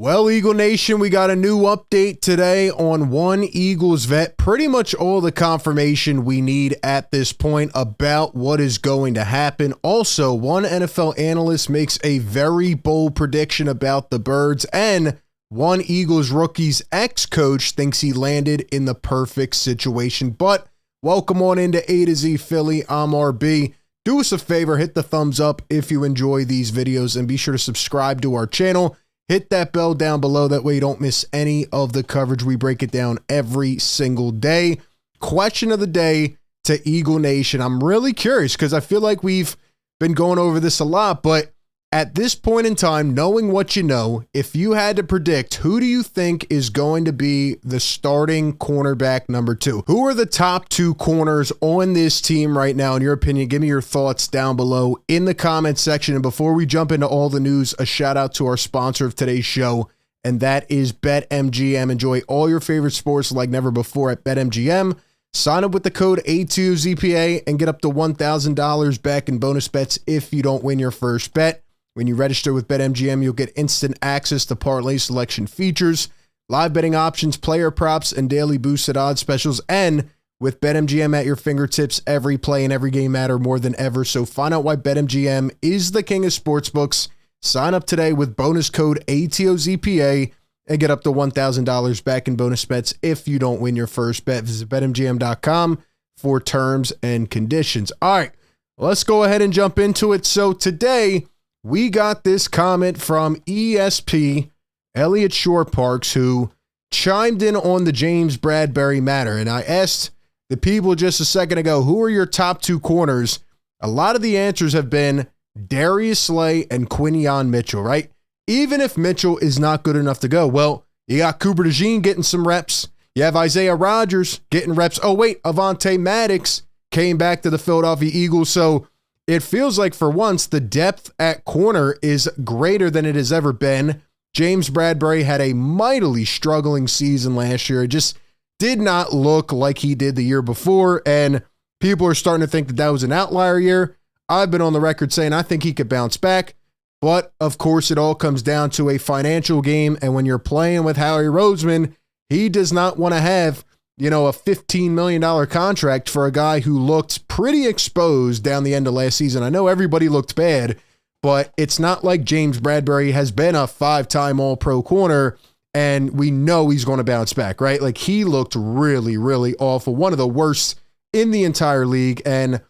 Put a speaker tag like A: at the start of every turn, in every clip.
A: Well, Eagle Nation, we got a new update today on one Eagles vet. Pretty much all the confirmation we need at this point about what is going to happen. Also, one NFL analyst makes a very bold prediction about the Birds, and one Eagles rookie's ex-coach thinks he landed in the perfect situation. But welcome on into A to Z Philly. I'm RB. Do us a favor, hit the thumbs up if you enjoy these videos, and be sure to subscribe to our channel. Hit that bell down below. That way you don't miss any of the coverage. We break it down every single day. Question of the day to Eagle Nation. I'm really curious because I feel like we've been going over this a lot, but at this point in time, knowing what you know, if you had to predict, who do you think is going to be the starting cornerback number 2? Who are the top 2 corners on this team right now, in your opinion? Give me your thoughts down below in the comments section. And before we jump into all the news, a shout out to our sponsor of today's show, and that is BetMGM. Enjoy all your favorite sports like never before at BetMGM. Sign up with the code A2ZPA and get up to $1,000 back in bonus bets if you don't win your first bet. When you register with BetMGM, you'll get instant access to parlay selection features, live betting options, player props, and daily boosted odds specials. And with BetMGM at your fingertips, every play and every game matter more than ever. So find out why BetMGM is the king of sportsbooks. Sign up today with bonus code ATOZPA and get up to $1,000 back in bonus bets if you don't win your first bet. Visit BetMGM.com for terms and conditions. All right, let's go ahead and jump into it. So today, we got this comment from ESP, Elliot Shore-Parks, who chimed in on the James Bradberry matter. And I asked the people just a second ago, who are your top 2 corners? A lot of the answers have been Darius Slay and Quinyon Mitchell, right? Even if Mitchell is not good enough to go, well, you got Cooper DeJean getting some reps. You have Isaiah Rodgers getting reps. Oh, wait, Avonte Maddox came back to the Philadelphia Eagles. So it feels like for once the depth at corner is greater than it has ever been. James Bradberry had a mightily struggling season last year. It just did not look like he did the year before, and people are starting to think that that was an outlier year. I've been on the record saying I think he could bounce back, but of course it all comes down to a financial game, and when you're playing with Howie Roseman, he does not want to have a $15 million contract for a guy who looked pretty exposed down the end of last season. I know everybody looked bad, but it's not like James Bradberry has been a 5-time All-Pro corner, and we know he's going to bounce back, right? Like, he looked really, really awful. One of the worst in the entire league. And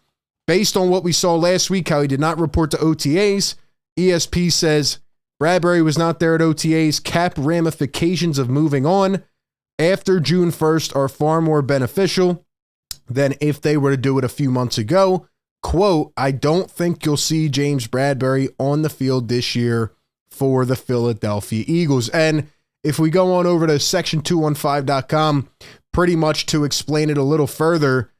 A: based on what we saw last week, how he did not report to OTAs, ESP says Bradberry was not there at OTAs. Cap ramifications of moving on after June 1st are far more beneficial than if they were to do it a few months ago. Quote, I don't think you'll see James Bradberry on the field this year for the Philadelphia Eagles. And if we go on over to section215.com, pretty much to explain it a little further,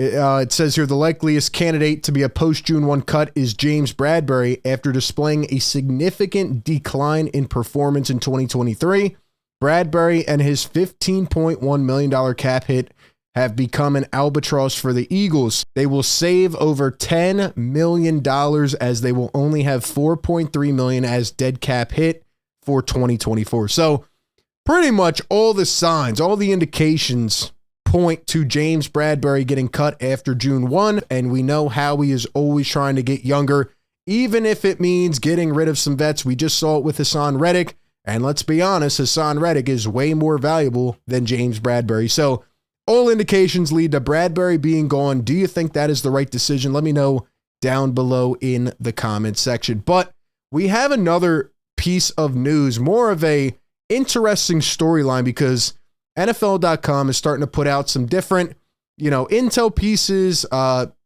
A: it says here, the likeliest candidate to be a post-June 1 cut is James Bradberry after displaying a significant decline in performance in 2023. Bradberry and his $15.1 million cap hit have become an albatross for the Eagles. They will save over $10 million as they will only have $4.3 million as dead cap hit for 2024. So pretty much all the signs, all the indications point to James Bradberry getting cut after June 1, and we know Howie is always trying to get younger, even if it means getting rid of some vets. We just saw it with Hassan Reddick. And let's be honest, Hassan Reddick is way more valuable than James Bradberry. So all indications lead to Bradberry being gone. Do you think that is the right decision? Let me know down below in the comments section. But we have another piece of news, more of a interesting storyline, because NFL.com is starting to put out some different, intel pieces,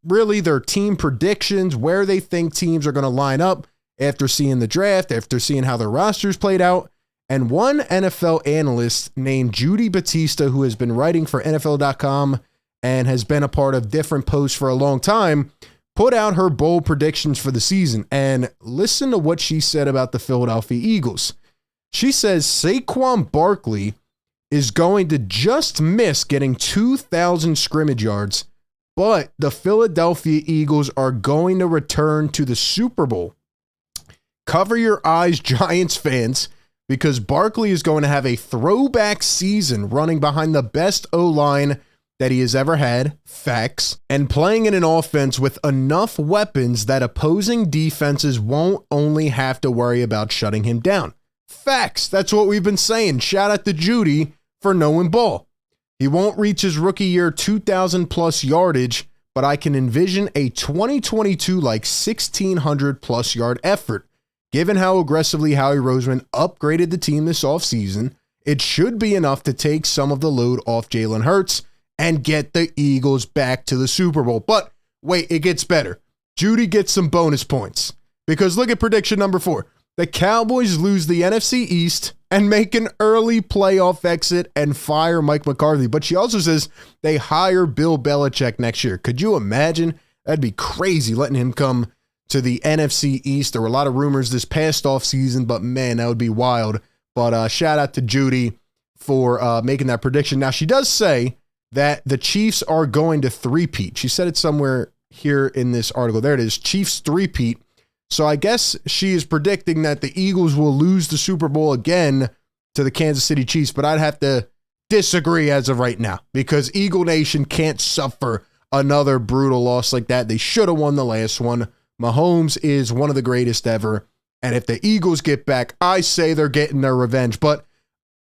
A: really their team predictions, where they think teams are going to line up after seeing the draft, after seeing how their rosters played out. And one NFL analyst named Judy Batista, who has been writing for NFL.com and has been a part of different posts for a long time, put out her bold predictions for the season. And listen to what she said about the Philadelphia Eagles. She says Saquon Barkley is going to just miss getting 2,000 scrimmage yards, but the Philadelphia Eagles are going to return to the Super Bowl. Cover your eyes, Giants fans, because Barkley is going to have a throwback season running behind the best O-line that he has ever had, facts, and playing in an offense with enough weapons that opposing defenses won't only have to worry about shutting him down. Facts. That's what we've been saying. Shout out to Judy for knowing ball. He won't reach his rookie year 2,000 plus yardage, but I can envision a 2022 like 1,600 plus yard effort. Given how aggressively Howie Roseman upgraded the team this offseason, it should be enough to take some of the load off Jalen Hurts and get the Eagles back to the Super Bowl. But wait, it gets better. Judy gets some bonus points because look at prediction number 4. The Cowboys lose the NFC East and make an early playoff exit and fire Mike McCarthy. But she also says they hire Bill Belichick next year. Could you imagine? That'd be crazy letting him come to the NFC East. There were a lot of rumors this past offseason, but man, that would be wild. But shout out to Judy for making that prediction. Now, she does say that the Chiefs are going to three-peat. She said it somewhere here in this article. There it is, Chiefs three-peat. So I guess she is predicting that the Eagles will lose the Super Bowl again to the Kansas City Chiefs, but I'd have to disagree as of right now because Eagle Nation can't suffer another brutal loss like that. They should have won the last one. Mahomes is one of the greatest ever, and if the Eagles get back, I say they're getting their revenge. But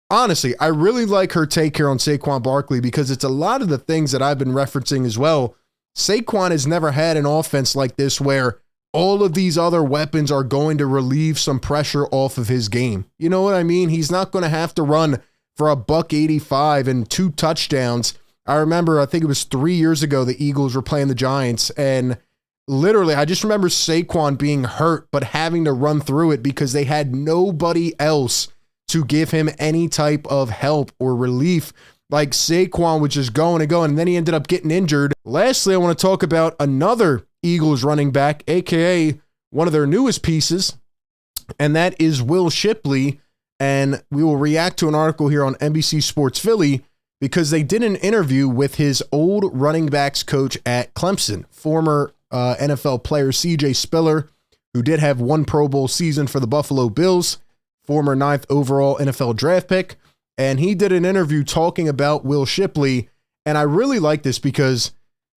A: honestly, I really like her take here on Saquon Barkley because it's a lot of the things that I've been referencing as well. Saquon has never had an offense like this where all of these other weapons are going to relieve some pressure off of his game. You know what I mean? He's not going to have to run for a $185 and 2 touchdowns. I remember, I think it was 3 years ago, the Eagles were playing the Giants, and literally, I just remember Saquon being hurt, but having to run through it because they had nobody else to give him any type of help or relief. Like Saquon was just going and going, and then he ended up getting injured. Lastly, I want to talk about another Eagles running back, aka one of their newest pieces, and that is Will Shipley. And we will react to an article here on NBC Sports Philly because they did an interview with his old running backs coach at Clemson, former NFL player CJ Spiller, who did have one Pro Bowl season for the Buffalo Bills, former 9th overall NFL draft pick. And he did an interview talking about Will Shipley. And I really like this because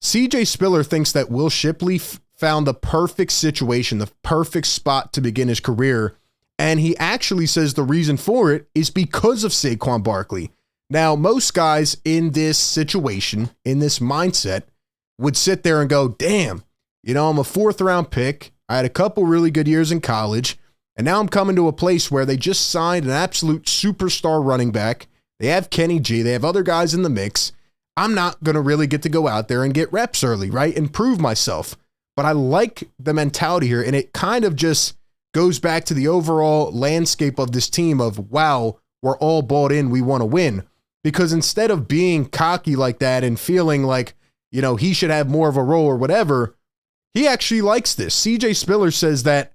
A: CJ Spiller thinks that Will Shipley found the perfect situation, the perfect spot to begin his career. And he actually says the reason for it is because of Saquon Barkley. Now, most guys in this situation, in this mindset, would sit there and go, damn, you know, I'm a 4th round pick. I had a couple really good years in college. And now I'm coming to a place where they just signed an absolute superstar running back. They have Kenny G. They have other guys in the mix. I'm not going to really get to go out there and get reps early, right? And prove myself. But I like the mentality here. And it kind of just goes back to the overall landscape of this team of, wow, we're all bought in. We want to win. Because instead of being cocky like that and feeling like, you know, he should have more of a role or whatever, he actually likes this. CJ Spiller says that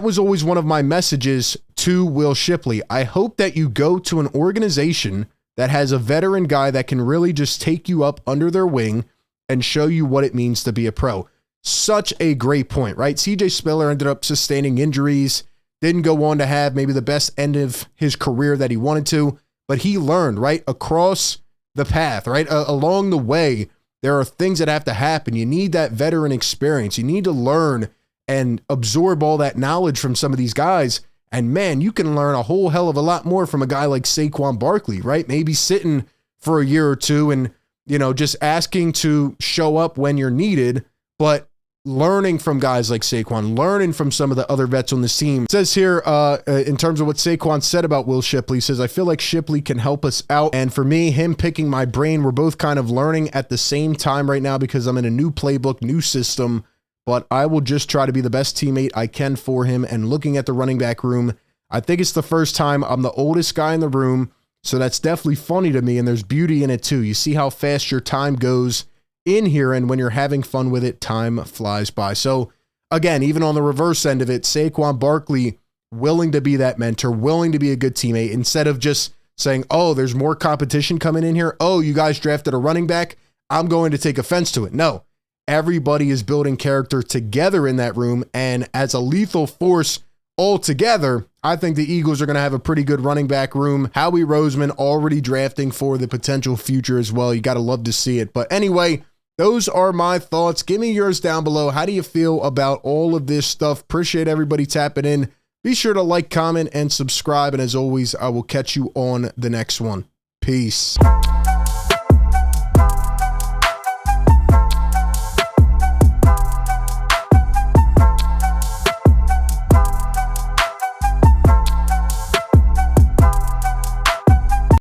A: was always one of my messages to Will Shipley. I hope that you go to an organization that has a veteran guy that can really just take you up under their wing and show you what it means to be a pro. Such a great point, right? CJ Spiller ended up sustaining injuries, didn't go on to have maybe the best end of his career that he wanted to, but he learned, right? Across the path, right? Along the way, there are things that have to happen. You need that veteran experience. You need to learn and absorb all that knowledge from some of these guys. And man, you can learn a whole hell of a lot more from a guy like Saquon Barkley, right? Maybe sitting for a year or two and, you know, just asking to show up when you're needed, but learning from guys like Saquon, learning from some of the other vets on this team. It says here, in terms of what Saquon said about Will Shipley, he says, I feel like Shipley can help us out. And for me, him picking my brain, we're both kind of learning at the same time right now because I'm in a new playbook, new system, but I will just try to be the best teammate I can for him. And looking at the running back room, I think it's the first time I'm the oldest guy in the room. So that's definitely funny to me. And there's beauty in it too. You see how fast your time goes in here. And when you're having fun with it, time flies by. So again, even on the reverse end of it, Saquon Barkley willing to be that mentor, willing to be a good teammate instead of just saying, oh, there's more competition coming in here. Oh, you guys drafted a running back. I'm going to take offense to it. No. Everybody is building character together in that room, and as a lethal force all together, I think the Eagles are going to have a pretty good running back room. Howie Roseman already drafting for the potential future as well. You got to love to see it. But anyway, those are my thoughts. Give me yours down below. How do you feel about all of this stuff? Appreciate everybody tapping in. Be sure to like, comment, and subscribe. And as always, I will catch you on the next one. Peace.